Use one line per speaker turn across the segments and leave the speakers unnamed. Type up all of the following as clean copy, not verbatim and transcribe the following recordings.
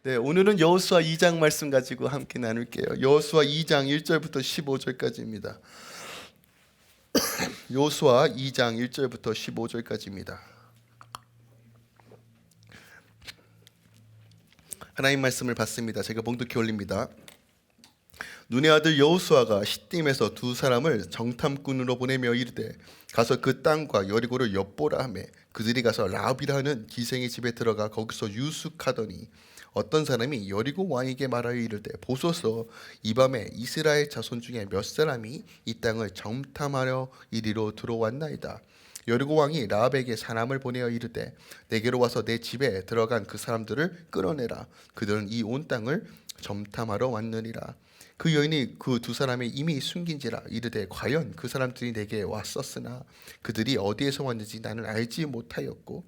네, 오늘은 여호수아 2장 말씀 가지고 함께 나눌게요. 여호수아 2장 1절부터 15절까지입니다. 여호수아 2장 1절부터 15절까지입니다. 하나님 말씀을 받습니다. 제가 봉독해 올립니다. 눈의 아들 여호수아가 시딤에서 두 사람을 정탐꾼으로 보내며 이르되 가서 그 땅과 여리고를 엿보라 하며 그들이 가서 라합이라 하는 기생의 집에 들어가 거기서 유숙하더니 어떤 사람이 여리고 왕에게 말하여 이르되 보소서 이 밤에 이스라엘 자손 중에 몇 사람이 이 땅을 정탐하려 이리로 들어왔나이다. 여리고 왕이 라합에게 사람을 보내어 이르되 내게로 와서 내 집에 들어간 그 사람들을 끌어내라. 그들은 이 온 땅을 정탐하러 왔느니라. 그 여인이 그 두 사람이 이미 숨긴지라 이르되 과연 그 사람들이 내게 왔었으나 그들이 어디에서 왔는지 나는 알지 못하였고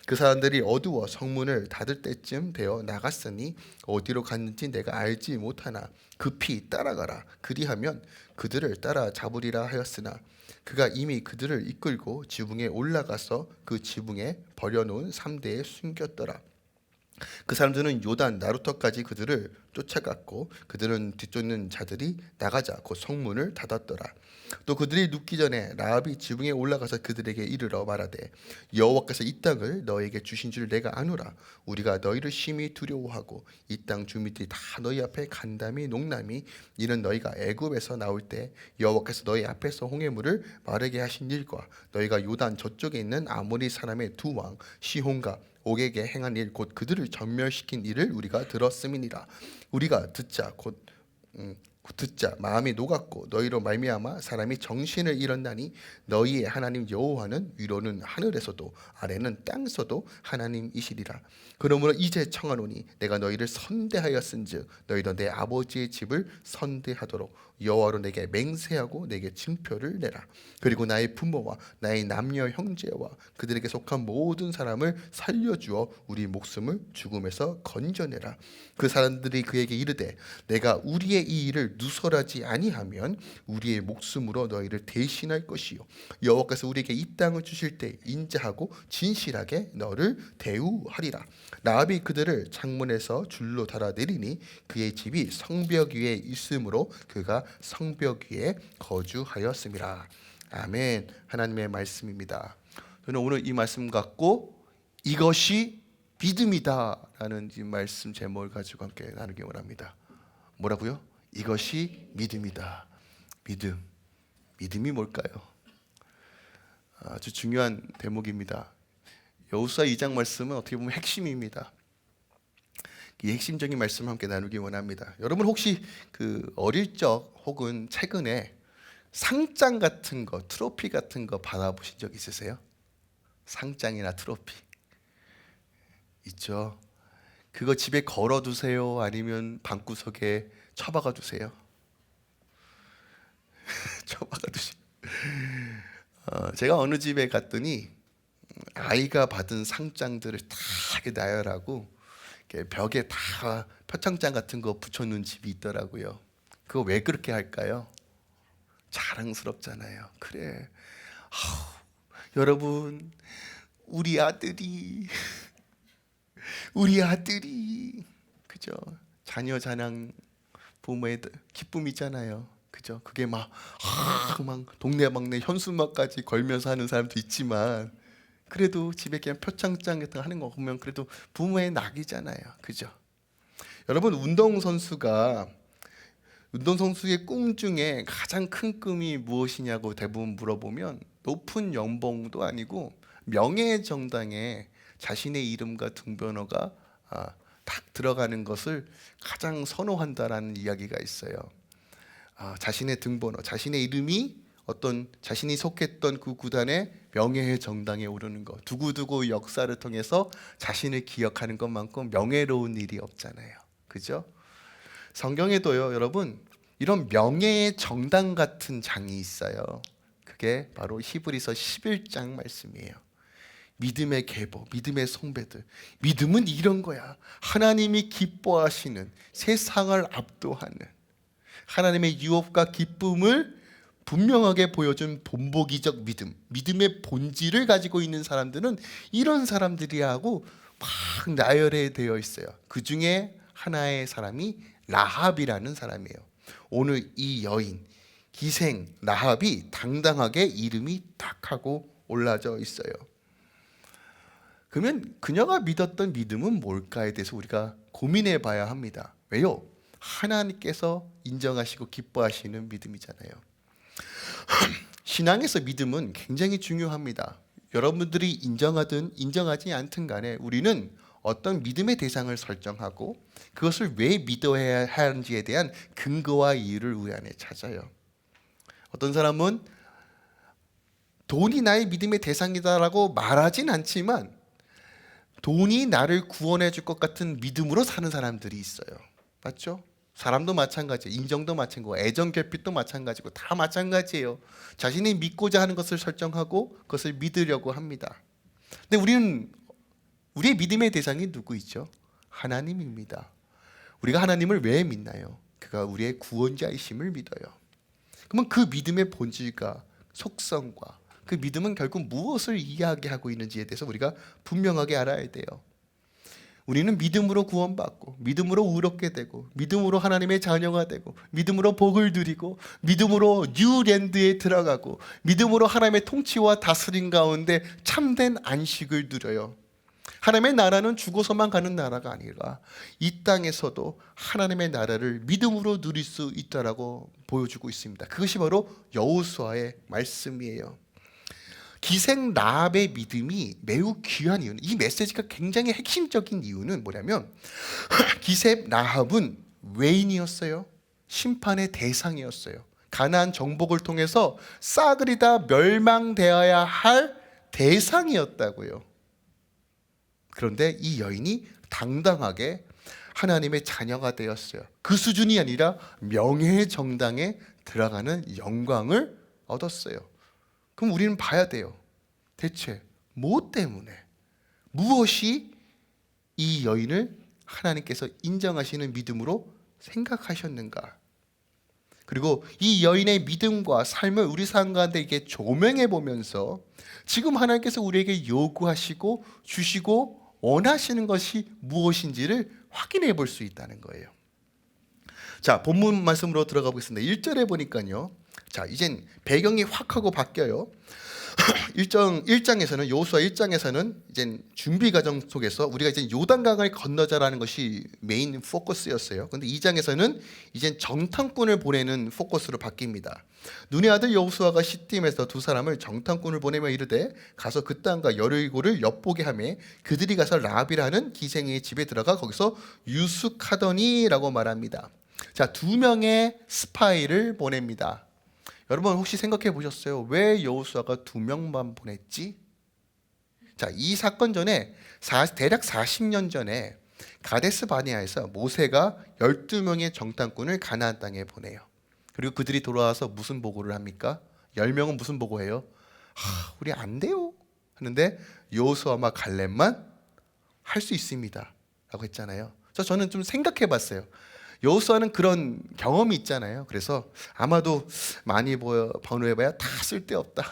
그 사람들이 어두워 성문을 닫을 때쯤 되어 나갔으니 어디로 갔는지 내가 알지 못하나 급히 따라가라. 그리하면 그들을 따라 잡으리라 하였으나 그가 이미 그들을 이끌고 지붕에 올라가서 그 지붕에 버려놓은 삼대에 숨겼더라. 그 사람들은 요단 나루터까지 그들을 쫓아갔고 그들은 뒤쫓는 자들이 나가자 곧 성문을 닫았더라. 또 그들이 눕기 전에 라합이 지붕에 올라가서 그들에게 이르러 말하되 여호와께서 이 땅을 너에게 주신 줄 내가 아노라. 우리가 너희를 심히 두려워하고 이 땅 주민들이 다 너희 앞에 간담이 농남이 이는 너희가 애굽에서 나올 때 여호와께서 너희 앞에서 홍해물을 마르게 하신 일과 너희가 요단 저쪽에 있는 아모리 사람의 두 왕 시혼과 옥에게 행한 일 곧 그들을 전멸시킨 일을 우리가 들었음이니라. 우리가 듣자 듣자 마음이 녹았고 너희로 말미암아 사람이 정신을 잃었나니 너희의 하나님 여호와는 위로는 하늘에서도 아래는 땅에서도 하나님이시리라. 그러므로 이제 청하노니 내가 너희를 선대하였은즉 너희도 내 아버지의 집을 선대하도록 여호와로 내게 맹세하고 내게 징표를 내라. 그리고 나의 부모와 나의 남녀 형제와 그들에게 속한 모든 사람을 살려주어 우리 목숨을 죽음에서 건져내라. 그 사람들이 그에게 이르되 내가 우리의 이 일을 누설하지 아니하면 우리의 목숨으로 너희를 대신할 것이요 여호와께서 우리에게 이 땅을 주실 때 인자하고 진실하게 너를 대우하리라. 라합이 그들을 창문에서 줄로 달아 내리니 그의 집이 성벽 위에 있으므로 그가 성벽 위에 거주하였음이라. 아멘. 하나님의 말씀입니다. 저는 오늘 이 말씀 갖고 이것이 믿음이다 라는 이 말씀 제목을 가지고 함께 나누기 원합니다. 뭐라고요? 이것이 믿음이다. 믿음이 뭘까요? 아주 중요한 대목입니다. 여호수아 2장 말씀은 어떻게 보면 핵심입니다. 이 핵심적인 말씀을 함께 나누기 원합니다. 여러분 혹시 그 어릴 적 혹은 최근에 상장 같은 거, 트로피 같은 거 받아보신 적 있으세요? 상장이나 트로피 있죠. 그거 집에 걸어두세요? 아니면 방구석에 처박아 두세요? 처박아 두세요. 제가 어느 집에 갔더니 아이가 받은 상장들을 다 이렇게 나열하고 이렇게 벽에 다 표창장 같은 거 붙여놓은 집이 있더라고요. 그거 왜 그렇게 할까요? 자랑스럽잖아요. 그래. 여러분, 우리 아들이 그죠? 자녀 자랑 부모의 기쁨이잖아요. 그죠? 그게 막 동네방네 현수막까지 걸면서 하는 사람도 있지만 그래도 집에 그냥 표창장 같은 거 하는 거 보면 그래도 부모의 낙이잖아요. 그죠? 여러분 운동선수의 꿈 중에 가장 큰 꿈이 무엇이냐고 대부분 물어보면 높은 연봉도 아니고 명예의 정당에 자신의 이름과 등번호가 딱 들어가는 것을 가장 선호한다라는 이야기가 있어요. 자신의 등번호, 자신의 이름이 어떤 자신이 속했던 그 구단의 명예의 정당에 오르는 것, 두고두고 역사를 통해서 자신을 기억하는 것만큼 명예로운 일이 없잖아요. 그죠? 성경에도요, 여러분, 이런 명예의 정당 같은 장이 있어요. 그게 바로 히브리서 11장 말씀이에요. 믿음의 계보, 믿음의 송배들. 믿음은 이런 거야. 하나님이 기뻐하시는, 세상을 압도하는 하나님의 유업과 기쁨을 분명하게 보여준 본보기적 믿음, 믿음의 본질을 가지고 있는 사람들은 이런 사람들이라고 막 나열해 되어 있어요. 그 중에 하나의 사람이 라합이라는 사람이에요. 오늘 이 여인 기생 라합이 당당하게 이름이 딱 하고 올라져 있어요. 그러면 그녀가 믿었던 믿음은 뭘까에 대해서 우리가 고민해 봐야 합니다. 왜요? 하나님께서 인정하시고 기뻐하시는 믿음이잖아요. 신앙에서 믿음은 굉장히 중요합니다. 여러분들이 인정하든 인정하지 않든 간에 우리는 어떤 믿음의 대상을 설정하고 그것을 왜 믿어야 하는지에 대한 근거와 이유를 우리 안에 찾아요. 어떤 사람은 돈이 나의 믿음의 대상이다라고 말하진 않지만 돈이 나를 구원해 줄 것 같은 믿음으로 사는 사람들이 있어요. 맞죠? 사람도 마찬가지예요. 인정도 마찬가지고 애정 결핍도 마찬가지고 다 마찬가지예요. 자신이 믿고자 하는 것을 설정하고 그것을 믿으려고 합니다. 근데 우리의 믿음의 대상이 누구이죠? 하나님입니다. 우리가 하나님을 왜 믿나요? 그가 우리의 구원자이심을 믿어요. 그러면 그 믿음의 본질과 속성과 그 믿음은 결국 무엇을 이야기하고 있는지에 대해서 우리가 분명하게 알아야 돼요. 우리는 믿음으로 구원받고 믿음으로 의롭게 되고 믿음으로 하나님의 자녀가 되고 믿음으로 복을 누리고 믿음으로 뉴랜드에 들어가고 믿음으로 하나님의 통치와 다스림 가운데 참된 안식을 누려요. 하나님의 나라는 죽어서만 가는 나라가 아니라 이 땅에서도 하나님의 나라를 믿음으로 누릴 수 있다라고 보여주고 있습니다. 그것이 바로 여호수아의 말씀이에요. 기생 라합의 믿음이 매우 귀한 이유는, 이 메시지가 굉장히 핵심적인 이유는 뭐냐면 기생 라합은 외인이었어요. 심판의 대상이었어요. 가나안 정복을 통해서 싹을 다 멸망되어야 할 대상이었다고요. 그런데 이 여인이 당당하게 하나님의 자녀가 되었어요. 그 수준이 아니라 명예의 정당에 들어가는 영광을 얻었어요. 그럼 우리는 봐야 돼요. 대체 뭐 때문에, 무엇이 이 여인을 하나님께서 인정하시는 믿음으로 생각하셨는가? 그리고 이 여인의 믿음과 삶을 우리 삶 가운데 이게 조명해 보면서 지금 하나님께서 우리에게 요구하시고 주시고 원하시는 것이 무엇인지를 확인해 볼 수 있다는 거예요. 자, 본문 말씀으로 들어가 보겠습니다. 1절에 보니까요. 자, 이젠 배경이 확 하고 바뀌어요. 1장에서는 여호수아 1장에서는 이제 준비 과정 속에서 우리가 이제 요단강을 건너자라는 것이 메인 포커스였어요. 그런데 2장에서는 이제 정탐꾼을 보내는 포커스로 바뀝니다. 눈의 아들 여호수아가 시딤에서 두 사람을 정탐꾼을 보내며 이르되 가서 그 땅과 여리고를 엿보게 하매 그들이 가서 라합이라는 기생의 집에 들어가 거기서 유숙하더니라고 말합니다. 자, 두 명의 스파이를 보냅니다. 여러분 혹시 생각해 보셨어요? 왜 여호수아가 두 명만 보냈지? 자, 이 사건 전에 대략 40년 전에 가데스 바네아에서 모세가 12명의 정탐꾼을 가나안 땅에 보내요. 그리고 그들이 돌아와서 무슨 보고를 합니까? 10명은 무슨 보고해요? 우리 안 돼요 하는데 여호수아와 갈렙만 할 수 있습니다 라고 했잖아요. 저는 좀 생각해 봤어요. 여호수아는 그런 경험이 있잖아요. 그래서 아마도 많이 번호해봐야 다 쓸데없다,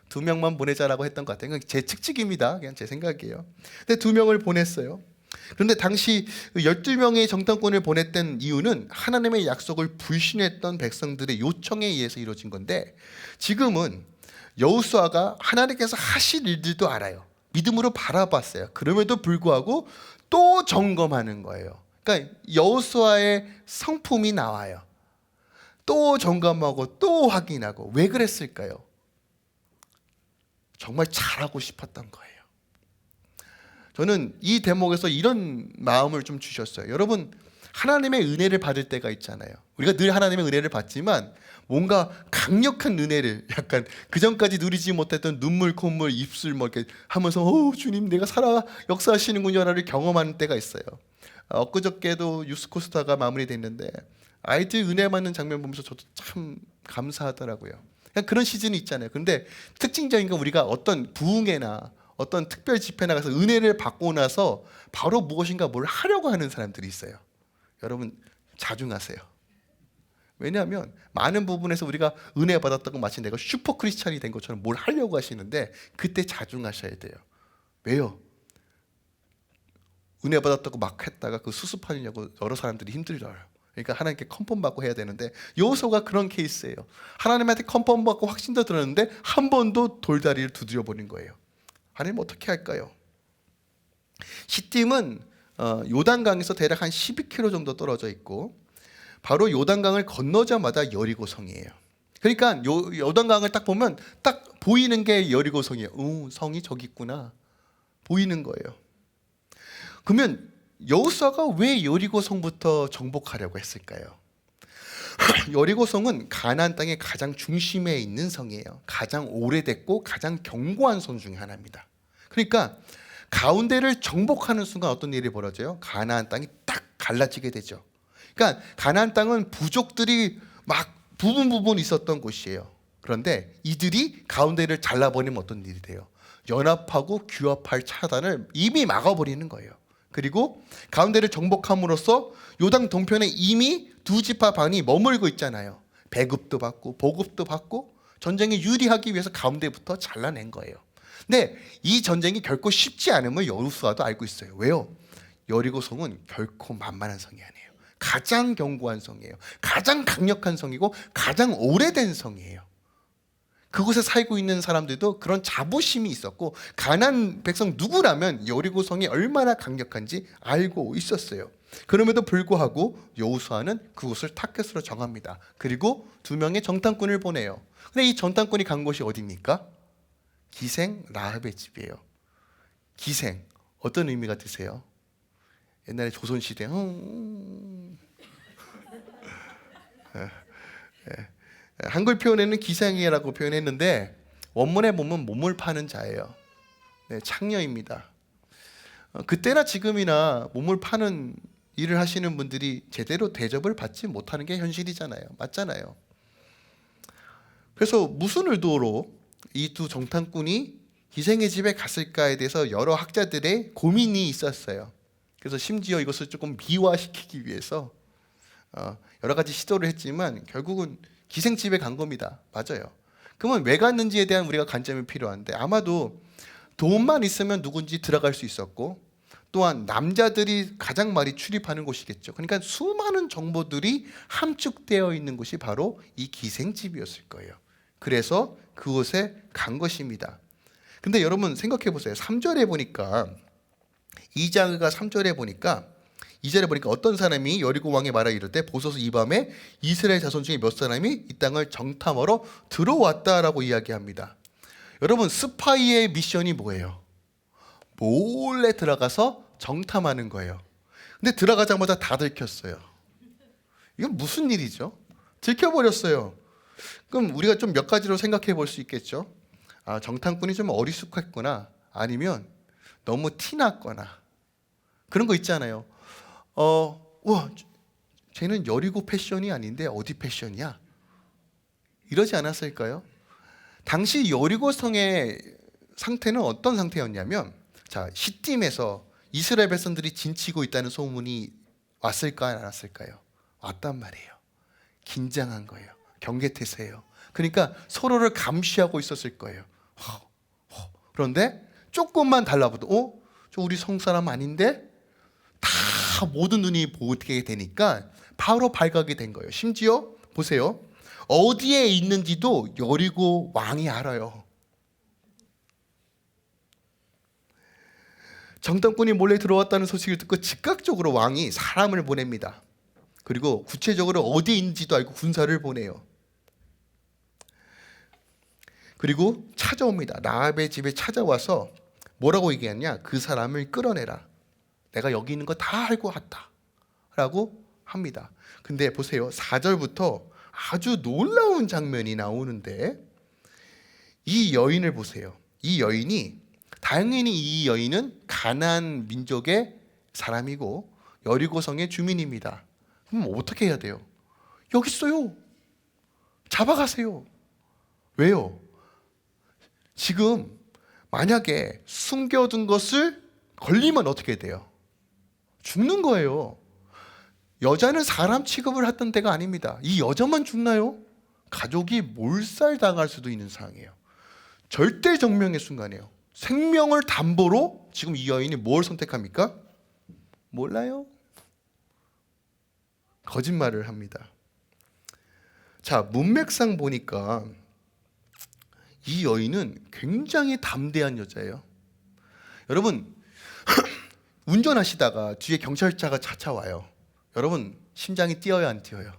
두 명만 보내자라고 했던 것 같아요. 제 측직입니다. 그냥 제 생각이에요. 근데 두 명을 보냈어요. 그런데 당시 12명의 정탐꾼을 보냈던 이유는 하나님의 약속을 불신했던 백성들의 요청에 의해서 이루어진 건데, 지금은 여호수아가 하나님께서 하실 일들도 알아요. 믿음으로 바라봤어요. 그럼에도 불구하고 또 점검하는 거예요. 그러니까 여호수아의 성품이 나와요. 또 점검하고 또 확인하고. 왜 그랬을까요? 정말 잘하고 싶었던 거예요. 저는 이 대목에서 이런 마음을 좀 주셨어요. 여러분, 하나님의 은혜를 받을 때가 있잖아요. 우리가 늘 하나님의 은혜를 받지만 뭔가 강력한 은혜를 약간 그전까지 누리지 못했던 눈물, 콧물, 입술 뭐 이렇게 하면서 주님 내가 살아 역사하시는군요를 경험하는 때가 있어요. 엊그저께도 유스코스타가 마무리됐는데 아이들 은혜 받는 장면 보면서 저도 참 감사하더라고요. 그냥 그런 시즌이 있잖아요. 그런데 특징적인 건 우리가 어떤 부흥회나 어떤 특별 집회 나가서 은혜를 받고 나서 바로 무엇인가 뭘 하려고 하는 사람들이 있어요. 여러분 자중하세요. 왜냐하면 많은 부분에서 우리가 은혜 받았다고 마치 내가 슈퍼 크리스찬이 된 것처럼 뭘 하려고 하시는데 그때 자중하셔야 돼요. 왜요? 은혜 받았다고 막 했다가 그 수습하려고 여러 사람들이 힘들어요. 그러니까 하나님께 컨펌 받고 해야 되는데 여호수아가 그런 케이스예요. 하나님한테 컨펌 받고 확신도 들었는데 한 번도 돌다리를 두드려 버린 거예요. 하나님 어떻게 할까요? 시딤은 요단강에서 대략 한 12km 정도 떨어져 있고 바로 요단강을 건너자마자 여리고성이에요. 그러니까 요단강을 딱 보면 딱 보이는 게 여리고성이에요. 성이 저기 있구나 보이는 거예요. 그러면 여호수아가 왜 여리고성부터 정복하려고 했을까요? 여리고성은 가나안 땅의 가장 중심에 있는 성이에요. 가장 오래됐고 가장 견고한 성 중에 하나입니다. 그러니까 가운데를 정복하는 순간 어떤 일이 벌어져요? 가나안 땅이 딱 갈라지게 되죠. 그러니까 가나안 땅은 부족들이 막 부분 있었던 곳이에요. 그런데 이들이 가운데를 잘라버리면 어떤 일이 돼요? 연합하고 규합할 차단을 이미 막아버리는 거예요. 그리고 가운데를 정복함으로써 요단 동편에 이미 두 지파 반이 머물고 있잖아요. 배급도 받고 보급도 받고 전쟁에 유리하기 위해서 가운데부터 잘라낸 거예요. 근데 이 전쟁이 결코 쉽지 않음을 여호수아도 알고 있어요. 왜요? 여리고성은 결코 만만한 성이 아니에요. 가장 견고한 성이에요. 가장 강력한 성이고 가장 오래된 성이에요. 그곳에 살고 있는 사람들도 그런 자부심이 있었고 가나안 백성 누구라면 여리고성이 얼마나 강력한지 알고 있었어요. 그럼에도 불구하고 여호수아는 그곳을 타겟으로 정합니다. 그리고 2명의 정탐꾼을 보내요. 근데 이 정탐꾼이 간 곳이 어디입니까? 기생 라합의 집이에요. 기생 어떤 의미가 드세요? 옛날에 조선시대 한글 표현에는 기생이라고 표현했는데 원문에 보면 몸을 파는 자예요. 창녀입니다. 그때나 지금이나 몸을 파는 일을 하시는 분들이 제대로 대접을 받지 못하는 게 현실이잖아요. 맞잖아요. 그래서 무슨 의도로 이 두 정탐꾼이 기생의 집에 갔을까에 대해서 여러 학자들의 고민이 있었어요. 그래서 심지어 이것을 조금 미화시키기 위해서 여러 가지 시도를 했지만 결국은 기생집에 간 겁니다. 맞아요. 그러면 왜 갔는지에 대한 우리가 관점이 필요한데 아마도 돈만 있으면 누군지 들어갈 수 있었고 또한 남자들이 가장 많이 출입하는 곳이겠죠. 그러니까 수많은 정보들이 함축되어 있는 곳이 바로 이 기생집이었을 거예요. 그래서 그곳에 간 것입니다. 근데 여러분 생각해 보세요. 3절에 보니까 2장가 3절에 보니까 2절에 보니까 어떤 사람이 여리고 왕에 말하 이르되 보소서 이 밤에 이스라엘 자손 중에 몇 사람이 이 땅을 정탐하러 들어왔다라고 이야기합니다. 여러분 스파이의 미션이 뭐예요? 몰래 들어가서 정탐하는 거예요. 근데 들어가자마자 다 들켰어요. 이건 무슨 일이죠? 들켜버렸어요. 그럼 우리가 좀 몇 가지로 생각해 볼 수 있겠죠. 정탐꾼이 좀 어리숙했거나 아니면 너무 티났거나 그런 거 있잖아요. 와, 쟤는 여리고 패션이 아닌데 어디 패션이야? 이러지 않았을까요? 당시 여리고성의 상태는 어떤 상태였냐면 자, 시딤에서 이스라엘 백성들이 진치고 있다는 소문이 왔을까요? 안 왔을까요? 왔단 말이에요. 긴장한 거예요. 경계태세예요. 그러니까 서로를 감시하고 있었을 거예요. 그런데 조금만 달라붙어 저 우리 성사람 아닌데? 다 모든 눈이 보게 되니까 바로 발각이 된 거예요. 심지어 보세요. 어디에 있는지도 여리고 왕이 알아요. 정탐꾼이 몰래 들어왔다는 소식을 듣고 즉각적으로 왕이 사람을 보냅니다. 그리고 구체적으로 어디에 있는지도 알고 군사를 보내요. 그리고 찾아옵니다. 라합의 집에 찾아와서 뭐라고 얘기하냐? 그 사람을 끌어내라. 내가 여기 있는 거 다 알고 왔다 라고 합니다. 근데 보세요. 4절부터 아주 놀라운 장면이 나오는데 이 여인을 보세요. 이 여인이 당연히 이 여인은 가나안 민족의 사람이고 여리고성의 주민입니다. 그럼 어떻게 해야 돼요? 여기 있어요. 잡아가세요. 왜요? 지금 만약에 숨겨둔 것을 걸리면 어떻게 돼요? 죽는 거예요. 여자는 사람 취급을 했던 때가 아닙니다. 이 여자만 죽나요? 가족이 몰살당할 수도 있는 상황이에요. 절대정명의 순간이에요. 생명을 담보로 지금 이 여인이 뭘 선택합니까? 몰라요? 거짓말을 합니다. 자, 문맥상 보니까 이 여인은 굉장히 담대한 여자예요. 여러분, 운전하시다가 뒤에 경찰차가 찾아와요. 여러분, 심장이 뛰어요, 안 뛰어요?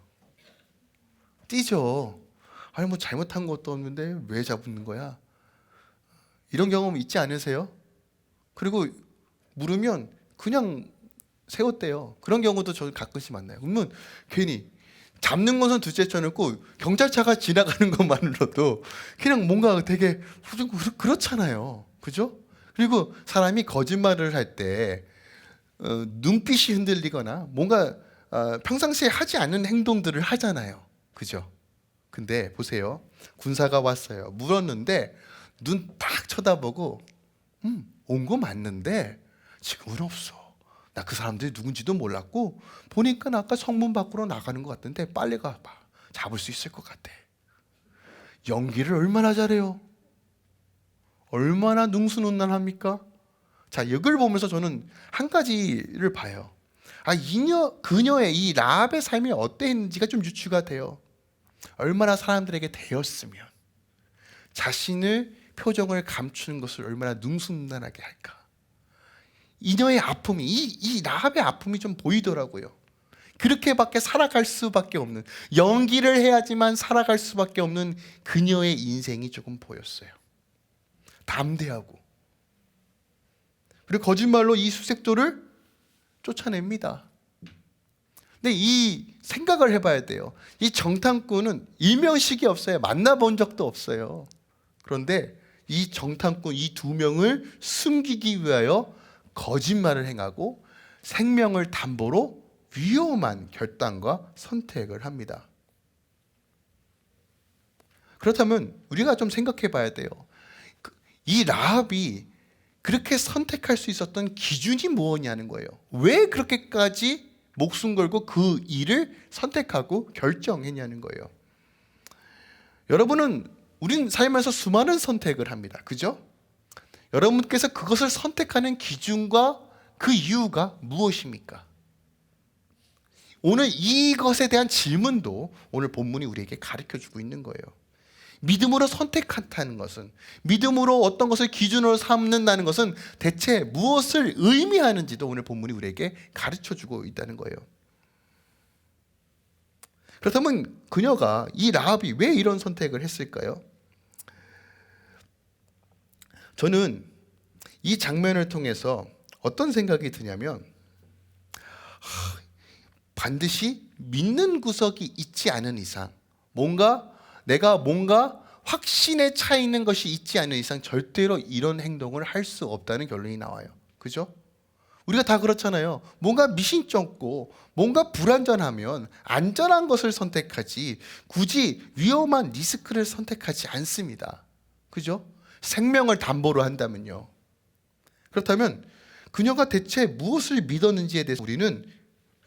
뛰죠. 아니 뭐 잘못한 것도 없는데 왜 잡는 거야? 이런 경험 있지 않으세요? 그리고 물으면 그냥 세웠대요. 그런 경우도 저는 가끔씩 만나요. 그러면 괜히 잡는 것은 둘째 쳐놓고 경찰차가 지나가는 것만으로도 그냥 뭔가 되게 그렇잖아요. 그죠? 그리고 사람이 거짓말을 할 때 눈빛이 흔들리거나 뭔가 평상시에 하지 않는 행동들을 하잖아요. 그죠? 근데 보세요. 군사가 왔어요. 물었는데 눈 딱 쳐다보고 온 거 맞는데 지금은 없어. 나 그 사람들이 누군지도 몰랐고 보니까 아까 성문 밖으로 나가는 것 같은데 빨리 가봐. 잡을 수 있을 것 같아. 연기를 얼마나 잘해요. 얼마나 능수능란합니까? 자, 이걸 보면서 저는 한 가지를 봐요. 그녀의 이 라합의 삶이 어땠는지가 좀 유추가 돼요. 얼마나 사람들에게 대였으면 자신의 표정을 감추는 것을 얼마나 능수능란하게 할까. 이녀의 아픔이 이 라합의 아픔이 좀 보이더라고요. 그렇게밖에 살아갈 수밖에 없는, 연기를 해야지만 살아갈 수밖에 없는 그녀의 인생이 조금 보였어요. 담대하고, 그리고 거짓말로 이 수색도를 쫓아냅니다. 근데 이 생각을 해봐야 돼요. 이 정탐꾼은 일면식이 없어요. 만나본 적도 없어요. 그런데 이 정탐꾼 이 두 명을 숨기기 위하여 거짓말을 행하고 생명을 담보로 위험한 결단과 선택을 합니다. 그렇다면 우리가 좀 생각해 봐야 돼요. 이 라합이 그렇게 선택할 수 있었던 기준이 무엇이냐는 거예요. 왜 그렇게까지 목숨 걸고 그 일을 선택하고 결정했냐는 거예요. 여러분은 우린 살면서 수많은 선택을 합니다. 그죠? 여러분께서 그것을 선택하는 기준과 그 이유가 무엇입니까? 오늘 이것에 대한 질문도 오늘 본문이 우리에게 가르쳐주고 있는 거예요. 믿음으로 선택한다는 것은, 믿음으로 어떤 것을 기준으로 삼는다는 것은 대체 무엇을 의미하는지도 오늘 본문이 우리에게 가르쳐주고 있다는 거예요. 그렇다면 그녀가, 이 라합이 왜 이런 선택을 했을까요? 저는 이 장면을 통해서 어떤 생각이 드냐면, 반드시 믿는 구석이 있지 않은 이상, 내가 뭔가 확신에 차 있는 것이 있지 않은 이상 절대로 이런 행동을 할 수 없다는 결론이 나와요. 그죠? 우리가 다 그렇잖아요. 뭔가 미신쩍고 뭔가 불안전하면 안전한 것을 선택하지 굳이 위험한 리스크를 선택하지 않습니다. 그죠? 생명을 담보로 한다면요. 그렇다면 그녀가 대체 무엇을 믿었는지에 대해서 우리는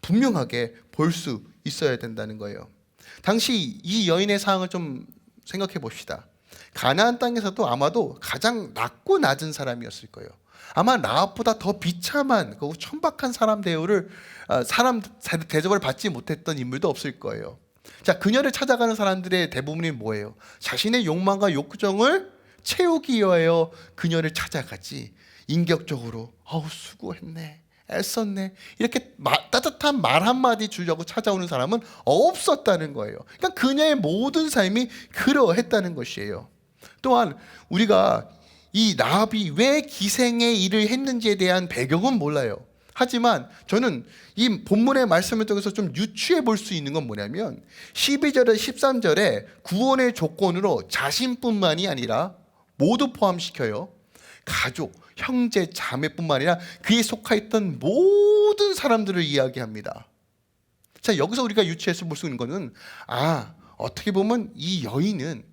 분명하게 볼 수 있어야 된다는 거예요. 당시 이 여인의 상황을 좀 생각해 봅시다. 가나안 땅에서도 아마도 가장 낮고 낮은 사람이었을 거예요. 아마 라합보다 더 비참한, 천박한 사람 대접을 받지 못했던 인물도 없을 거예요. 자, 그녀를 찾아가는 사람들의 대부분이 뭐예요? 자신의 욕망과 욕정을 채우기 위하여 그녀를 찾아가지, 인격적으로 수고했네, 애썼네, 이렇게 따뜻한 말 한마디 주려고 찾아오는 사람은 없었다는 거예요. 그러니까 그녀의 모든 삶이 그러했다는 것이에요. 또한 우리가 이 라합이 왜 기생의 일을 했는지에 대한 배경은 몰라요. 하지만 저는 이 본문의 말씀을 통해서 좀 유추해 볼 수 있는 건 뭐냐면, 12절에 13절에 구원의 조건으로 자신뿐만이 아니라 모두 포함시켜요. 가족, 형제, 자매뿐만 아니라 그에 속하였던 모든 사람들을 이야기합니다. 자, 여기서 우리가 유추해서 볼 수 있는 것은, 어떻게 보면 이 여인은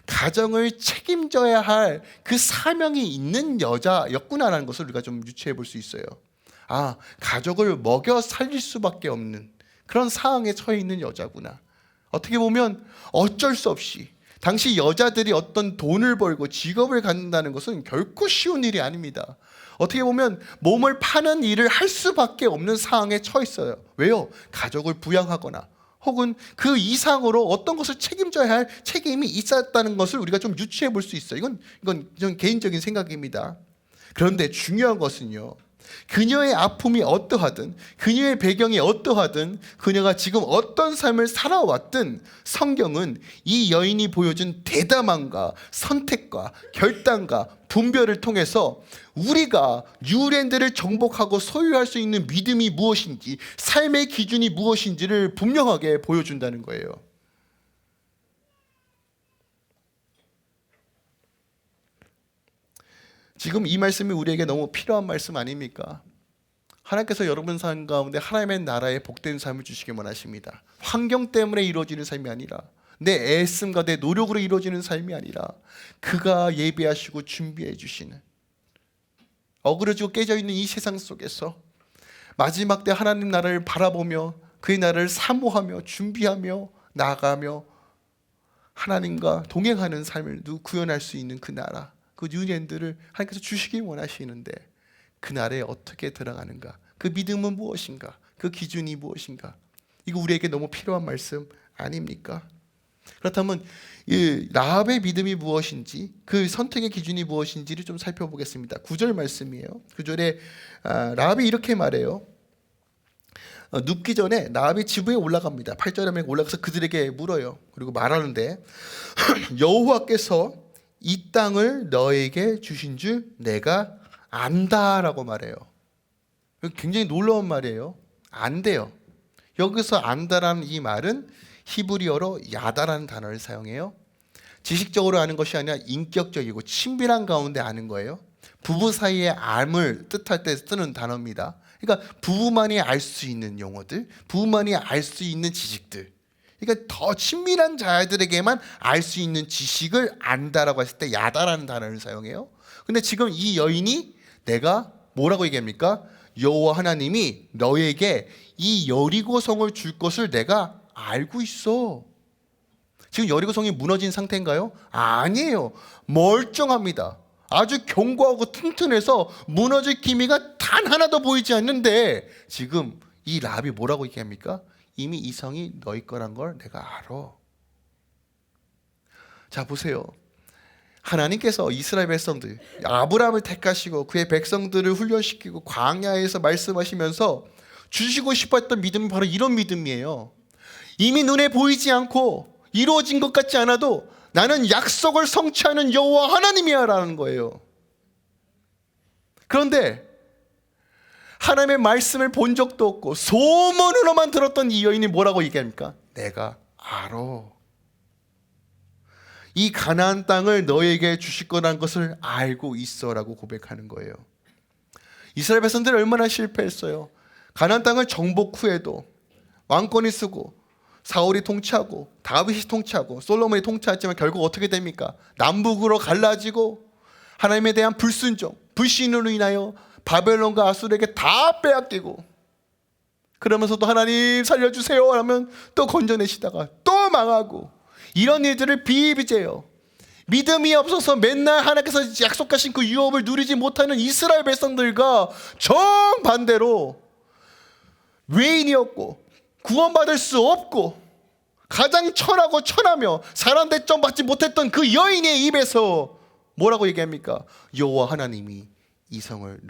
가정을 책임져야 할 그 사명이 있는 여자였구나라는 것을 우리가 좀 유추해 볼 수 있어요. 가족을 먹여 살릴 수밖에 없는 그런 상황에 처해 있는 여자구나. 어떻게 보면 어쩔 수 없이 당시 여자들이 어떤 돈을 벌고 직업을 갖는다는 것은 결코 쉬운 일이 아닙니다. 어떻게 보면 몸을 파는 일을 할 수밖에 없는 상황에 처했어요. 왜요? 가족을 부양하거나 혹은 그 이상으로 어떤 것을 책임져야 할 책임이 있었다는 것을 우리가 좀 유추해 볼 수 있어요. 이건 좀 개인적인 생각입니다. 그런데 중요한 것은요, 그녀의 아픔이 어떠하든, 그녀의 배경이 어떠하든, 그녀가 지금 어떤 삶을 살아왔든 성경은 이 여인이 보여준 대담함과 선택과 결단과 분별을 통해서 우리가 뉴랜드를 정복하고 소유할 수 있는 믿음이 무엇인지, 삶의 기준이 무엇인지를 분명하게 보여준다는 거예요. 지금 이 말씀이 우리에게 너무 필요한 말씀 아닙니까? 하나님께서 여러분 삶 가운데 하나님의 나라에 복된 삶을 주시기 원하십니다. 환경 때문에 이루어지는 삶이 아니라, 내 애씀과 내 노력으로 이루어지는 삶이 아니라 그가 예비하시고 준비해 주시는, 어그러지고 깨져 있는 이 세상 속에서 마지막 때 하나님 나라를 바라보며 그의 나라를 사모하며 준비하며 나아가며 하나님과 동행하는 삶을 구현할 수 있는 그 나라, 그 뉴랜드를 하나님께서 주시기 원하시는데 그 나라에 어떻게 들어가는가, 그 믿음은 무엇인가, 그 기준이 무엇인가, 이거 우리에게 너무 필요한 말씀 아닙니까? 그렇다면 이 라합의 믿음이 무엇인지, 그 선택의 기준이 무엇인지를 좀 살펴보겠습니다. 9절 말씀이에요. 9절에 라합이 이렇게 말해요. 눕기 전에 라합이 지붕에 올라갑니다. 8절에 올라가서 그들에게 물어요. 그리고 말하는데 여호와께서 이 땅을 너에게 주신 줄 내가 안다라고 말해요. 굉장히 놀라운 말이에요. 안돼요. 여기서 안다라는 이 말은 히브리어로 야다라는 단어를 사용해요. 지식적으로 아는 것이 아니라 인격적이고 친밀한 가운데 아는 거예요. 부부 사이의 암을 뜻할 때 쓰는 단어입니다. 그러니까 부부만이 알 수 있는 용어들, 부부만이 알 수 있는 지식들, 그러니까 더 친밀한 자들에게만 알 수 있는 지식을 안다라고 했을 때 야다라는 단어를 사용해요. 근데 지금 이 여인이 내가 뭐라고 얘기합니까? 여호와 하나님이 너에게 이 여리고 성을 줄 것을 내가 알고 있어. 지금 여리고 성이 무너진 상태인가요? 아니에요. 멀쩡합니다. 아주 견고하고 튼튼해서 무너질 기미가 단 하나도 보이지 않는데 지금 이 라합이 뭐라고 얘기합니까? 이미 이 성이 너희 거란 걸 내가 알아. 자, 보세요. 하나님께서 이스라엘 백성들, 아브라함을 택하시고 그의 백성들을 훈련시키고 광야에서 말씀하시면서 주시고 싶었던 믿음이 바로 이런 믿음이에요. 이미 눈에 보이지 않고 이루어진 것 같지 않아도 나는 약속을 성취하는 여호와 하나님이야 라는 거예요. 그런데 하나님의 말씀을 본 적도 없고 소문으로만 들었던 이 여인이 뭐라고 얘기합니까? 내가 알아. 이 가나안 땅을 너에게 주실 거라는 것을 알고 있어라고 고백하는 거예요. 이스라엘 백성들이 얼마나 실패했어요. 가나안 땅을 정복 후에도 왕권이 쓰고 사울이 통치하고 다윗이 통치하고 솔로몬이 통치했지만 결국 어떻게 됩니까? 남북으로 갈라지고 하나님에 대한 불순종, 불신으로 인하여 바벨론과 아수르에게 다 빼앗기고, 그러면서도 하나님 살려주세요 하면 또 건져내시다가 또 망하고, 이런 일들을 비일비재해요. 믿음이 없어서 맨날 하나님께서 약속하신 그 유업을 누리지 못하는 이스라엘 백성들과 정반대로 외인이었고 구원받을 수 없고 가장 천하고 천하며 사람 대접 받지 못했던 그 여인의 입에서 뭐라고 얘기합니까? 여호와 하나님이 이 성을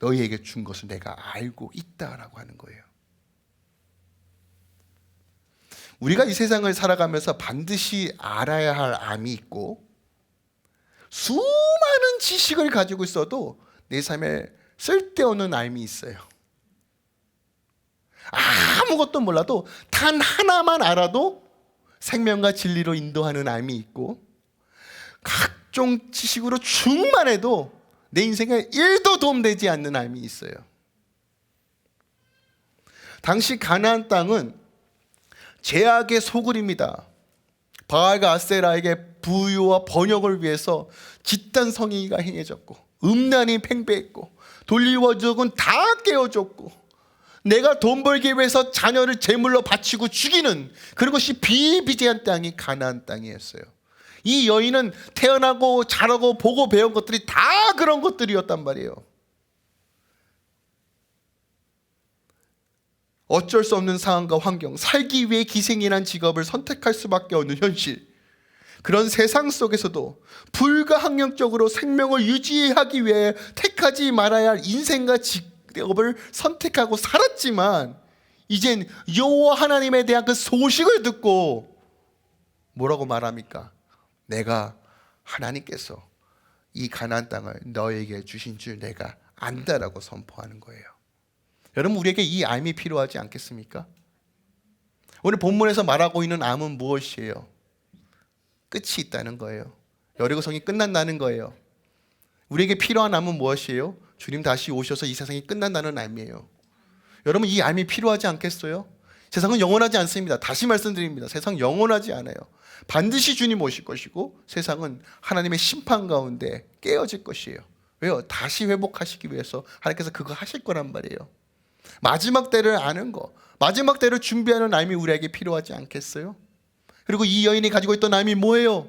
너희에게 준 것을 내가 알고 있다라고 하는 거예요. 우리가 이 세상을 살아가면서 반드시 알아야 할 암이 있고, 수많은 지식을 가지고 있어도 내 삶에 쓸데없는 암이 있어요. 아무것도 몰라도 단 하나만 알아도 생명과 진리로 인도하는 암이 있고, 각종 지식으로 충만해도 내 인생에 1도 도움되지 않는 암이 있어요. 당시 가나안 땅은 제약의 소굴입니다. 바알과 아세라에게 부유와 번영을 위해서 집단 성행위가 행해졌고, 음란이 팽배했고, 돌리워족은 다 깨어졌고, 내가 돈 벌기 위해서 자녀를 제물로 바치고 죽이는 그런 것이 비일비재한 땅이 가나안 땅이었어요. 이 여인은 태어나고 자라고 보고 배운 것들이 다 그런 것들이었단 말이에요. 어쩔 수 없는 상황과 환경, 살기 위해 기생이란 직업을 선택할 수밖에 없는 현실, 그런 세상 속에서도 불가항력적으로 생명을 유지하기 위해 택하지 말아야 할 인생과 직업을 선택하고 살았지만, 이젠 여호와 하나님에 대한 그 소식을 듣고 뭐라고 말합니까? 내가 하나님께서 이 가나안 땅을 너에게 주신 줄 내가 안다라고 선포하는 거예요. 여러분, 우리에게 이 암이 필요하지 않겠습니까? 오늘 본문에서 말하고 있는 암은 무엇이에요? 끝이 있다는 거예요. 여리고성이 끝난다는 거예요. 우리에게 필요한 암은 무엇이에요? 주님 다시 오셔서 이 세상이 끝난다는 암이에요. 여러분, 이 암이 필요하지 않겠어요? 세상은 영원하지 않습니다. 다시 말씀드립니다. 세상 영원하지 않아요. 반드시 주님 오실 것이고 세상은 하나님의 심판 가운데 깨어질 것이에요. 왜요? 다시 회복하시기 위해서 하나님께서 그거 하실 거란 말이에요. 마지막 때를 아는 거, 마지막 때를 준비하는 암이 우리에게 필요하지 않겠어요? 그리고 이 여인이 가지고 있던 암이 뭐예요?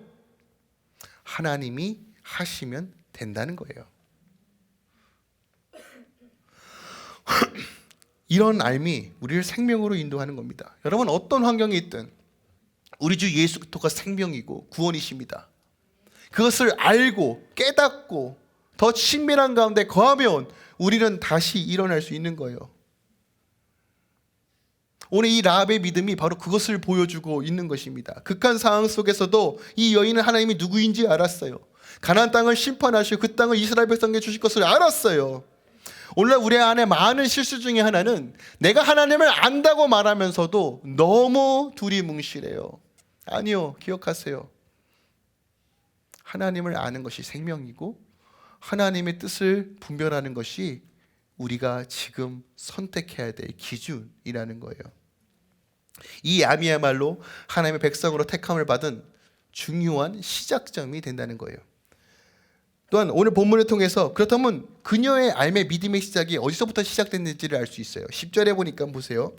하나님이 하시면 된다는 거예요. 이런 삶이 우리를 생명으로 인도하는 겁니다. 여러분, 어떤 환경에 있든 우리 주 예수 그리스도가 생명이고 구원이십니다. 그것을 알고 깨닫고 더 친밀한 가운데 거하면 우리는 다시 일어날 수 있는 거예요. 오늘 이 라합의 믿음이 바로 그것을 보여주고 있는 것입니다. 극한 상황 속에서도 이 여인은 하나님이 누구인지 알았어요. 가나안 땅을 심판하시고 그 땅을 이스라엘 백성에게 주실 것을 알았어요. 오늘날 우리 안에 많은 실수 중에 하나는 내가 하나님을 안다고 말하면서도 너무 두리뭉실해요. 아니요, 기억하세요. 하나님을 아는 것이 생명이고 하나님의 뜻을 분별하는 것이 우리가 지금 선택해야 될 기준이라는 거예요. 이 암이야말로 하나님의 백성으로 택함을 받은 중요한 시작점이 된다는 거예요. 또한 오늘 본문을 통해서 그렇다면 그녀의 삶의 믿음의 시작이 어디서부터 시작됐는지를 알 수 있어요. 10절에 보니까 보세요.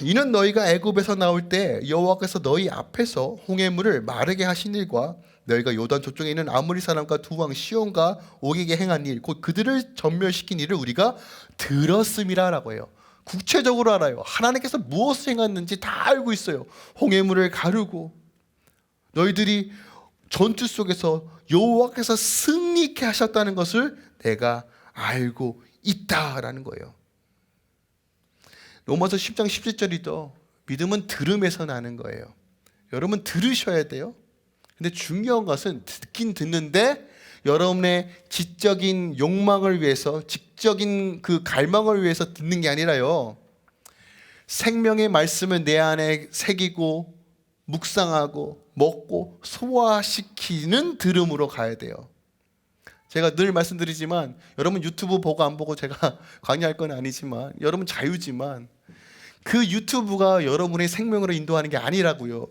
이는 너희가 애굽에서 나올 때 여호와께서 너희 앞에서 홍해물을 마르게 하신 일과 너희가 요단 저쪽에 있는 아모리 사람과 두 왕 시온과 옥에게 행한 일, 곧 그들을 전멸시킨 일을 우리가 들었음이라라고 해요. 구체적으로 알아요. 하나님께서 무엇을 행했는지 다 알고 있어요. 홍해물을 가르고 너희들이 전투 속에서 여호와께서 승리케 하셨다는 것을 내가 알고 있다라는 거예요. 로마서 10장 17절이죠. 믿음은 들음에서 나는 거예요. 여러분, 들으셔야 돼요. 근데 중요한 것은 듣긴 듣는데 여러분의 지적인 욕망을 위해서, 지적인 그 갈망을 위해서 듣는 게 아니라요, 생명의 말씀을 내 안에 새기고 묵상하고 먹고 소화시키는 들음으로 가야 돼요. 제가 늘 말씀드리지만 여러분 유튜브 보고 안 보고 제가 강의할 건 아니지만 여러분 자유지만 그 유튜브가 여러분의 생명으로 인도하는 게 아니라고요.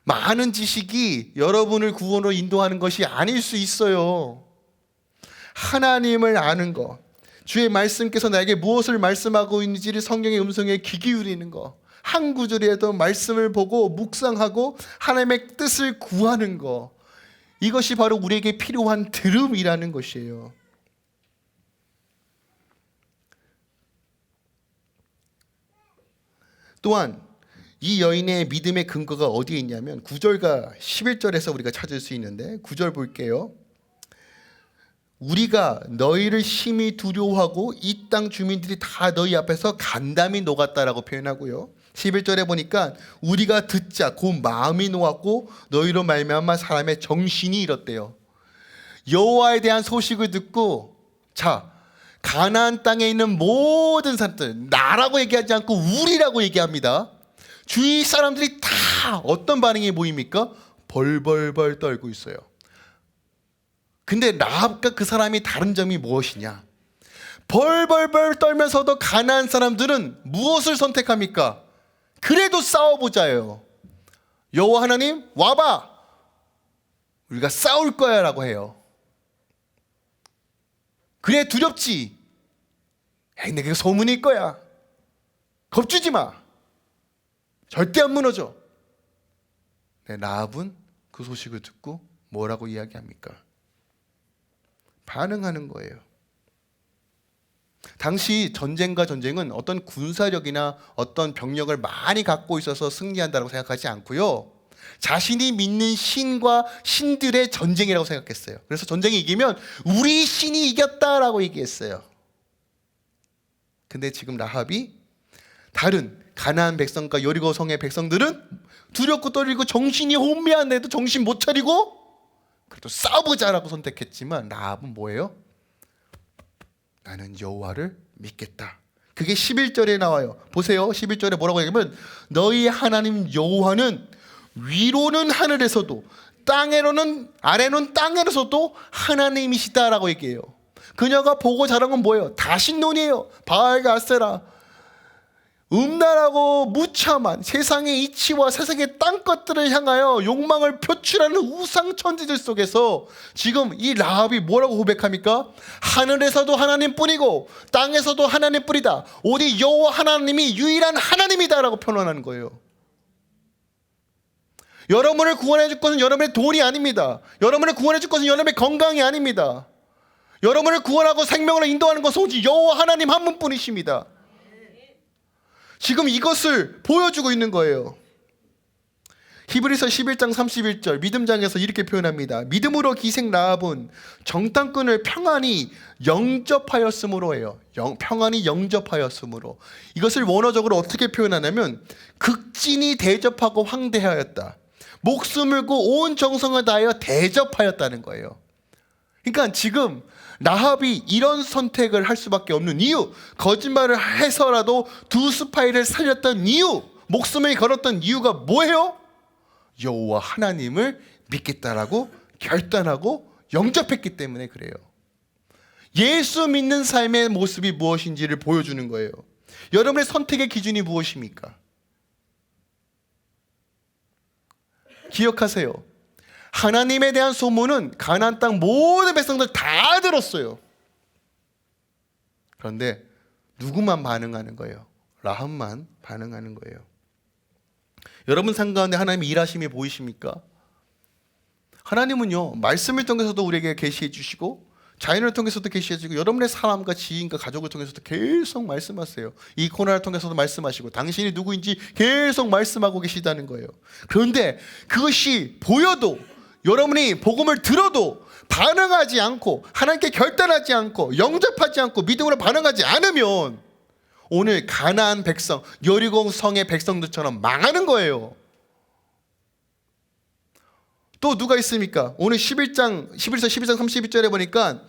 많은 지식이 여러분을 구원으로 인도하는 것이 아닐 수 있어요. 하나님을 아는 것, 주의 말씀께서 나에게 무엇을 말씀하고 있는지를 성경의 음성에 귀 기울이는 것, 한 구절이라도 말씀을 보고 묵상하고 하나님의 뜻을 구하는 것, 이것이 바로 우리에게 필요한 들음이라는 것이에요. 또한 이 여인의 믿음의 근거가 어디에 있냐면 9절과 11절에서 우리가 찾을 수 있는데, 9절 볼게요. 우리가 너희를 심히 두려워하고 이 땅 주민들이 다 너희 앞에서 간담이 녹았다라고 표현하고요. 11절에 보니까 우리가 듣자 곧 마음이 놓았고 너희로 말미암아 사람의 정신이 잃었대요. 여호와에 대한 소식을 듣고, 자, 가나안 땅에 있는 모든 사람들, 나라고 얘기하지 않고 우리라고 얘기합니다. 주위 사람들이 다 어떤 반응이 보입니까? 벌벌벌 떨고 있어요. 근데 라합과 그 사람이 다른 점이 무엇이냐? 벌벌벌 떨면서도 가나안 사람들은 무엇을 선택합니까? 그래도 싸워보자예요. 여호와 하나님 와봐, 우리가 싸울 거야 라고 해요. 그래, 두렵지? 에이, 내가 소문일 거야. 겁주지 마. 절대 안 무너져. 라합은 그 소식을 듣고 뭐라고 이야기합니까? 반응하는 거예요. 당시 전쟁은 어떤 군사력이나 어떤 병력을 많이 갖고 있어서 승리한다고 생각하지 않고요, 자신이 믿는 신과 신들의 전쟁이라고 생각했어요. 그래서 전쟁이 이기면 우리 신이 이겼다라고 얘기했어요. 근데 지금 라합이 다른 가나안 백성과 여리고 성의 백성들은 두렵고 떨리고 정신이 혼미한데도 정신 못 차리고 그래도 싸우자라고 선택했지만, 라합은 뭐예요? 나는 여호와를 믿겠다. 그게 11절에 나와요. 보세요. 11절에 뭐라고 얘기하면, 너희 하나님 여호와는 위로는 하늘에서도 아래는 땅에서도 하나님이시다라고 얘기해요. 그녀가 보고 자란 건 뭐예요? 다신론이에요. 바알과 아세라, 음란하고 무참한 세상의 이치와 세상의 땅것들을 향하여 욕망을 표출하는 우상 천지들 속에서 지금 이 라합이 뭐라고 고백합니까? 하늘에서도 하나님뿐이고 땅에서도 하나님뿐이다. 오직 여호와 하나님이 유일한 하나님이다라고 표현하는 거예요. 여러분을 구원해 줄 것은 여러분의 돈이 아닙니다. 여러분을 구원해 줄 것은 여러분의 건강이 아닙니다. 여러분을 구원하고 생명으로 인도하는 것은 오직 여호와 하나님 한 분뿐이십니다. 지금 이것을 보여주고 있는 거예요. 히브리서 11장 31절 믿음장에서 이렇게 표현합니다. 믿음으로 기생 라합은 정탐꾼을 평안히 영접하였으므로 해요. 평안히 영접하였으므로. 이것을 원어적으로 어떻게 표현하냐면, 극진히 대접하고 황대하였다. 목숨을 고 온 정성을 다하여 대접하였다는 거예요. 그러니까 지금 라합이 이런 선택을 할 수밖에 없는 이유, 거짓말을 해서라도 두 스파이를 살렸던 이유, 목숨을 걸었던 이유가 뭐예요? 여호와 하나님을 믿겠다라고 결단하고 영접했기 때문에 그래요. 예수 믿는 삶의 모습이 무엇인지를 보여주는 거예요. 여러분의 선택의 기준이 무엇입니까? 기억하세요. 하나님에 대한 소문은 가나안 땅 모든 백성들 다 들었어요. 그런데 누구만 반응하는 거예요? 라합만 반응하는 거예요. 여러분 삶 가운데 하나님의 일하심이 보이십니까? 하나님은요, 말씀을 통해서도 우리에게 계시해 주시고 자연을 통해서도 계시해 주시고 여러분의 사람과 지인과 가족을 통해서도 계속 말씀하세요. 이 코로나를 통해서도 말씀하시고 당신이 누구인지 계속 말씀하고 계시다는 거예요. 그런데 그것이 보여도, 여러분이 복음을 들어도 반응하지 않고 하나님께 결단하지 않고 영접하지 않고 믿음으로 반응하지 않으면 오늘 가나안 백성, 여리고 성의 백성들처럼 망하는 거예요. 또 누가 있습니까? 오늘 11장 32절에 보니까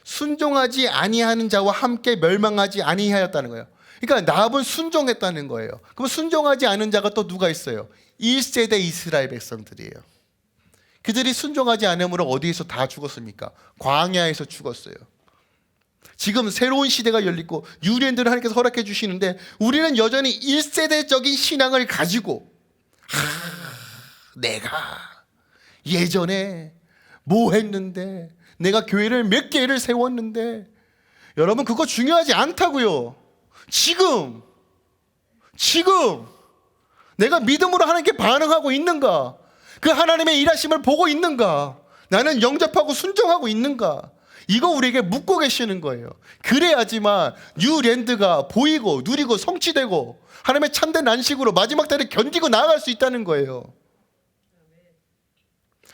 순종하지 아니하는 자와 함께 멸망하지 아니하였다는 거예요. 그러니까 라합은 순종했다는 거예요. 그럼 순종하지 않은 자가 또 누가 있어요? 1세대 이스라엘 백성들이에요. 그들이 순종하지 않으므로 어디에서 다 죽었습니까? 광야에서 죽었어요. 지금 새로운 시대가 열리고 유대인들을 하나님께서 허락해 주시는데 우리는 여전히 1세대적인 신앙을 가지고 내가 예전에 뭐 했는데, 내가 교회를 몇 개를 세웠는데, 여러분 그거 중요하지 않다고요. 지금 내가 믿음으로 하나님께 반응하고 있는가? 그 하나님의 일하심을 보고 있는가? 나는 영접하고 순종하고 있는가? 이거 우리에게 묻고 계시는 거예요. 그래야지만 뉴랜드가 보이고 누리고 성취되고 하나님의 참된 안식으로 마지막 때를 견디고 나아갈 수 있다는 거예요.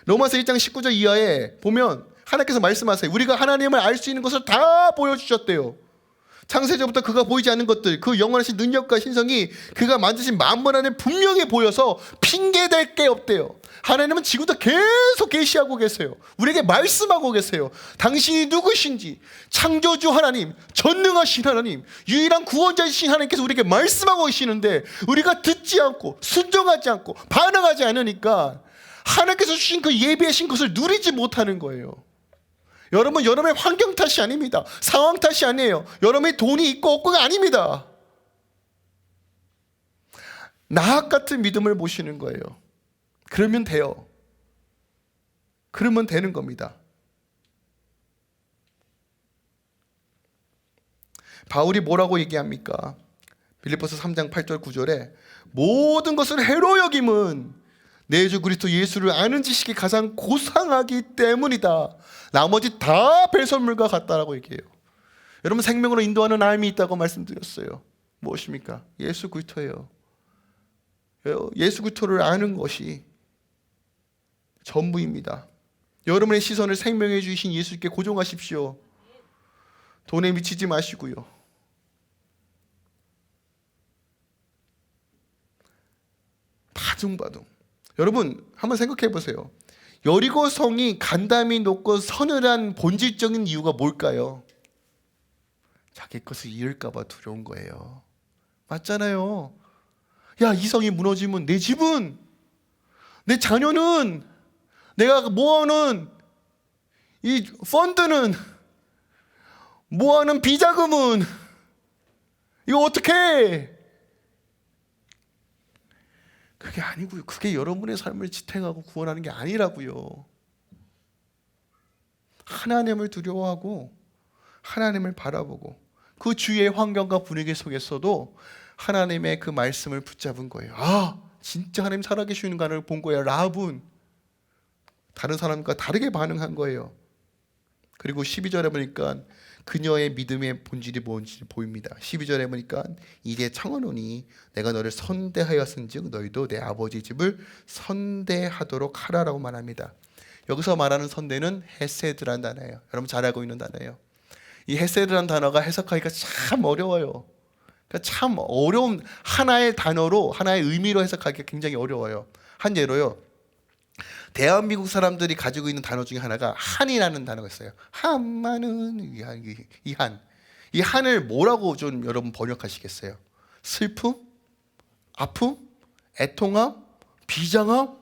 로마서 1장 19절 이하에 보면 하나님께서 말씀하세요. 우리가 하나님을 알 수 있는 것을 다 보여주셨대요. 창세전부터 그가 보이지 않는 것들, 그 영원하신 능력과 신성이 그가 만드신 만물 안에 분명히 보여서 핑계댈 게 없대요. 하나님은 지금도 계속 계시하고 계세요. 우리에게 말씀하고 계세요. 당신이 누구신지, 창조주 하나님, 전능하신 하나님, 유일한 구원자이신 하나님께서 우리에게 말씀하고 계시는데 우리가 듣지 않고 순종하지 않고 반응하지 않으니까 하나님께서 주신 그 예비하신 것을 누리지 못하는 거예요. 여러분, 여러분의 환경 탓이 아닙니다. 상황 탓이 아니에요. 여러분의 돈이 있고 없고가 아닙니다. 나학 같은 믿음을 보시는 거예요. 그러면 돼요. 그러면 되는 겁니다. 바울이 뭐라고 얘기합니까? 빌립보서 3장 8절 9절에 모든 것을 해로 여김은 내 주 그리스도 예수를 아는 지식이 가장 고상하기 때문이다. 나머지 다 배설물과 같다라고 얘기해요. 여러분, 생명으로 인도하는 알미 있다고 말씀드렸어요. 무엇입니까? 예수 그리스도예요. 예수 그리스도를 아는 것이 전부입니다. 여러분의 시선을 생명해 주신 예수께 고정하십시오. 돈에 미치지 마시고요. 바둥바둥. 여러분 한번 생각해 보세요. 여리고 성이 간담이 높고 서늘한 본질적인 이유가 뭘까요? 자기 것을 잃을까 봐 두려운 거예요. 맞잖아요. 야, 이 성이 무너지면 내 집은, 내 자녀는, 내가 모아놓은 이 펀드는, 모아놓은 비자금은 이거 어떡해? 그게 아니고요. 그게 여러분의 삶을 지탱하고 구원하는 게 아니라고요. 하나님을 두려워하고 하나님을 바라보고 그 주위의 환경과 분위기 속에서도 하나님의 그 말씀을 붙잡은 거예요. 아, 진짜 하나님 살아계시는 가를 본 거예요. 라합은 다른 사람과 다르게 반응한 거예요. 그리고 12절에 보니까 그녀의 믿음의 본질이 뭔지 보입니다. 12절에 보니까 이제 청하노니 내가 너를 선대하였은즉 너희도 내 아버지 집을 선대하도록 하라라고 말합니다. 여기서 말하는 선대는 헤세드란 단어예요. 여러분 잘 알고 있는 단어예요. 이 헤세드란 단어가 해석하기가 참 어려워요. 그러니까 참 어려운 하나의 단어로, 하나의 의미로 해석하기가 굉장히 어려워요. 한 예로요, 대한민국 사람들이 가지고 있는 단어 중에 하나가 한이라는 단어가 있어요. 한마는 이 한. 이 한을 뭐라고 좀 여러분 번역하시겠어요? 슬픔? 아픔? 애통함? 비장함?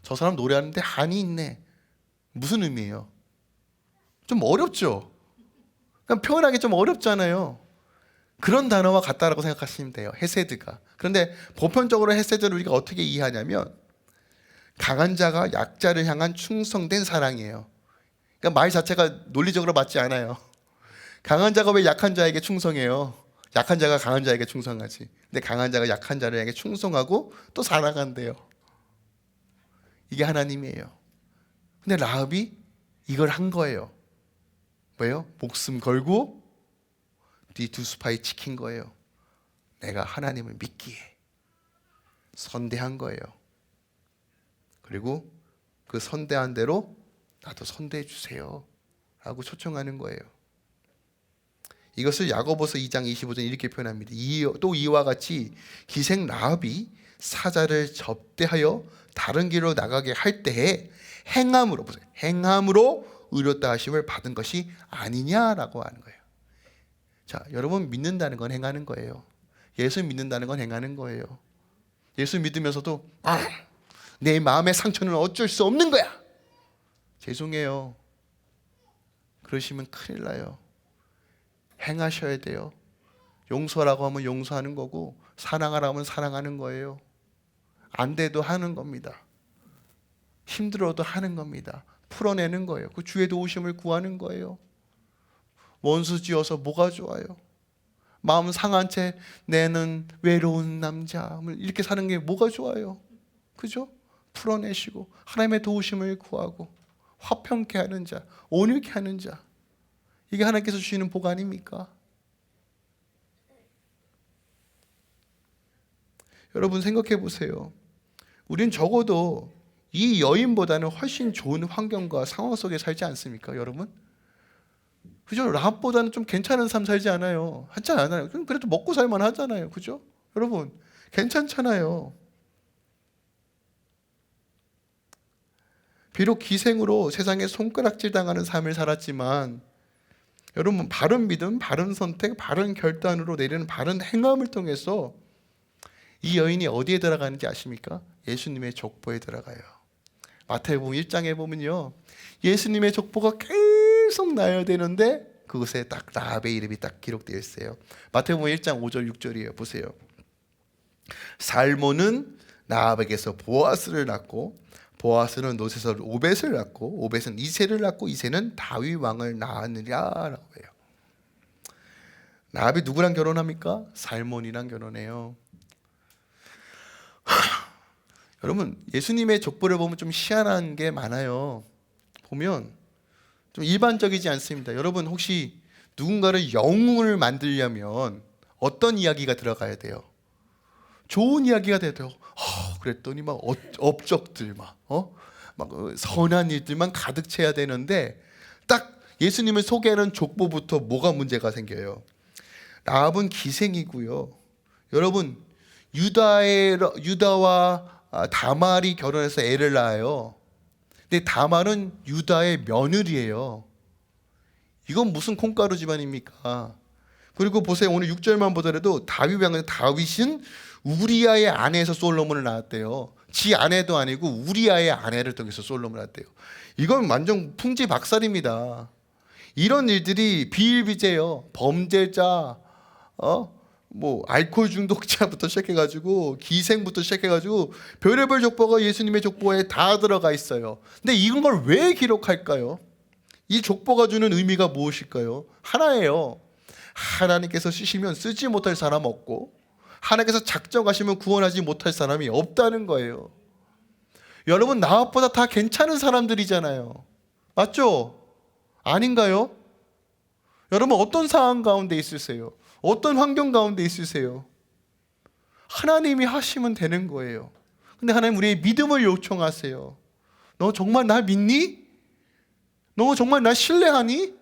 저 사람 노래하는데 한이 있네. 무슨 의미예요? 좀 어렵죠? 그냥 표현하기 좀 어렵잖아요. 그런 단어와 같다라고 생각하시면 돼요. 헤세드가. 그런데 보편적으로 헤세드를 우리가 어떻게 이해하냐면 강한 자가 약자를 향한 충성된 사랑이에요. 그러니까 말 자체가 논리적으로 맞지 않아요. 강한 자가 왜 약한 자에게 충성해요? 약한 자가 강한 자에게 충성하지. 근데 강한 자가 약한 자를 향해 충성하고 또 사랑한대요. 이게 하나님이에요. 근데 라합이 이걸 한 거예요. 왜요? 목숨 걸고 뒤 두 스파이 지킨 거예요. 내가 하나님을 믿기에 선대한 거예요. 그리고 그 선대한 대로 나도 선대해 주세요 하고 초청하는 거예요. 이것을 야고보서 2장 25절 이렇게 표현합니다. 또 이와 같이 기생 라합이 사자를 접대하여 다른 길로 나가게 할 때에 행함으로, 보세요, 행함으로 의롭다 하심을 받은 것이 아니냐라고 하는 거예요. 자, 여러분, 믿는다는 건 행하는 거예요. 예수 믿는다는 건 행하는 거예요. 예수 믿으면서도 내 마음의 상처는 어쩔 수 없는 거야, 죄송해요, 그러시면 큰일 나요. 행하셔야 돼요. 용서라고 하면 용서하는 거고 사랑하라고 하면 사랑하는 거예요. 안 돼도 하는 겁니다. 힘들어도 하는 겁니다. 풀어내는 거예요. 그 주의 도우심을 구하는 거예요. 원수 지어서 뭐가 좋아요? 마음 상한 채 내는 외로운 남자 이렇게 사는 게 뭐가 좋아요? 그죠? 풀어내시고 하나님의 도우심을 구하고 화평케 하는 자, 온유케 하는 자, 이게 하나님께서 주시는 복 아닙니까? 여러분 생각해 보세요. 우린 적어도 이 여인보다는 훨씬 좋은 환경과 상황 속에 살지 않습니까, 여러분? 그죠? 라합보다는 좀 괜찮은 삶 살지 않아요? 하지 않아요? 그래도 먹고 살만 하잖아요, 그죠? 여러분 괜찮잖아요. 비록 기생으로 세상에 손가락질 당하는 삶을 살았지만 여러분, 바른 믿음, 바른 선택, 바른 결단으로 내리는 바른 행함을 통해서 이 여인이 어디에 들어가는지 아십니까? 예수님의 족보에 들어가요. 마태복음 1장에 보면요, 예수님의 족보가 계속 나야 되는데 그곳에 딱 라합의 이름이 딱 기록되어 있어요. 마태복음 1장 5절 6절이에요. 보세요. 살몬은 라합에게서 보아스를 낳고 보아스는 롯에서 오벳을 낳고 오벳은 이새를 낳고 이새는 다윗 왕을 낳았느냐라고 해요. 라합이 누구랑 결혼합니까? 살몬이랑 결혼해요. 여러분, 예수님의 족보를 보면 좀 희한한 게 많아요. 보면 좀 일반적이지 않습니다. 여러분, 혹시 누군가를 영웅을 만들려면 어떤 이야기가 들어가야 돼요? 좋은 이야기가 돼야 돼요. 그랬더니 막 업적들 막 선한 일들만 가득 채야 되는데, 딱 예수님을 소개하는 족보부터 뭐가 문제가 생겨요? 라합은 기생이고요. 여러분, 유다와 다말이 결혼해서 애를 낳아요. 근데 다말은 유다의 며느리예요. 이건 무슨 콩가루 집안입니까? 그리고 보세요. 오늘 6절만 보더라도 다윗은 우리아의 아내에서 솔로몬을 낳았대요. 지 아내도 아니고 우리아의 아내를 통해서 솔로몬을 낳았대요. 이건 완전 풍지박살입니다. 이런 일들이 비일비재요. 범죄자, 알코올 중독자부터 시작해가지고 기생부터 시작해가지고 별의별 족보가 예수님의 족보에 다 들어가 있어요. 근데 이런 걸 왜 기록할까요? 이 족보가 주는 의미가 무엇일까요? 하나예요. 하나님께서 쓰시면 쓰지 못할 사람 없고, 하나님께서 작정하시면 구원하지 못할 사람이 없다는 거예요. 여러분, 나보다 다 괜찮은 사람들이잖아요. 맞죠? 아닌가요? 여러분, 어떤 상황 가운데 있으세요? 어떤 환경 가운데 있으세요? 하나님이 하시면 되는 거예요. 근데 하나님, 우리의 믿음을 요청하세요. 너 정말 날 믿니? 너 정말 날 신뢰하니?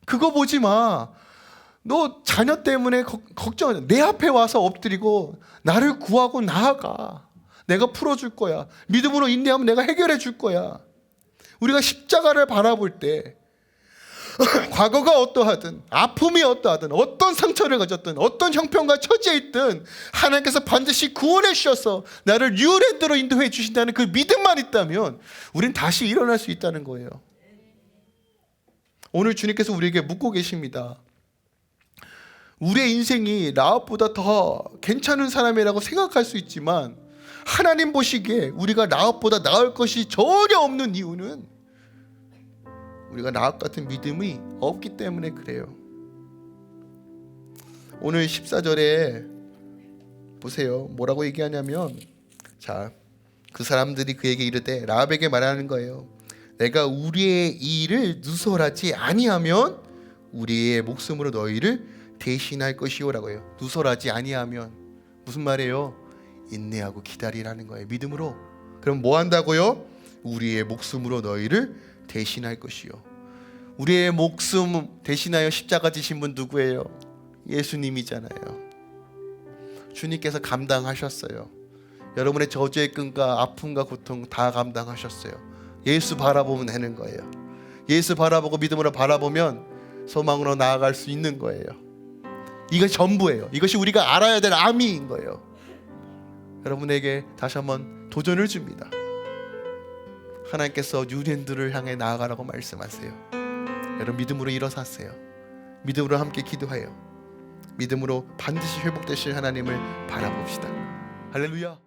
그거 보지 마. 너 자녀 때문에 걱정하지. 내 앞에 와서 엎드리고 나를 구하고 나아가. 내가 풀어줄 거야. 믿음으로 인내하면 내가 해결해 줄 거야. 우리가 십자가를 바라볼 때 과거가 어떠하든, 아픔이 어떠하든, 어떤 상처를 가졌든, 어떤 형편과 처지에 있든 하나님께서 반드시 구원해 주셔서 나를 뉴랜드로 인도해 주신다는 그 믿음만 있다면 우린 다시 일어날 수 있다는 거예요. 오늘 주님께서 우리에게 묻고 계십니다. 우리의 인생이 라합보다 더 괜찮은 사람이라고 생각할 수 있지만, 하나님 보시기에 우리가 라합보다 나을 것이 전혀 없는 이유는 우리가 라합 같은 믿음이 없기 때문에 그래요. 오늘 14절에 보세요. 뭐라고 얘기하냐면, 그 사람들이 그에게 이르되, 라합에게 말하는 거예요. 내가 우리의 일을 누설하지 아니하면 우리의 목숨으로 너희를 대신할 것이오라고 해요. 누설하지 아니하면 무슨 말이에요? 인내하고 기다리라는 거예요. 믿음으로. 그럼 뭐 한다고요? 우리의 목숨으로 너희를 대신할 것이요. 우리의 목숨 대신하여 십자가 지신 분 누구예요? 예수님이잖아요. 주님께서 감당하셨어요. 여러분의 저주의 끈과 아픔과 고통 다 감당하셨어요. 예수 바라보면 되는 거예요. 예수 바라보고 믿음으로 바라보면 소망으로 나아갈 수 있는 거예요. 이것이 전부예요. 이것이 우리가 알아야 될 아미인 거예요. 여러분에게 다시 한번 도전을 줍니다. 하나님께서 뉴랜드를 향해 나아가라고 말씀하세요. 여러분, 믿음으로 일어서세요. 믿음으로 함께 기도해요. 믿음으로 반드시 회복되실 하나님을 바라봅시다. 할렐루야.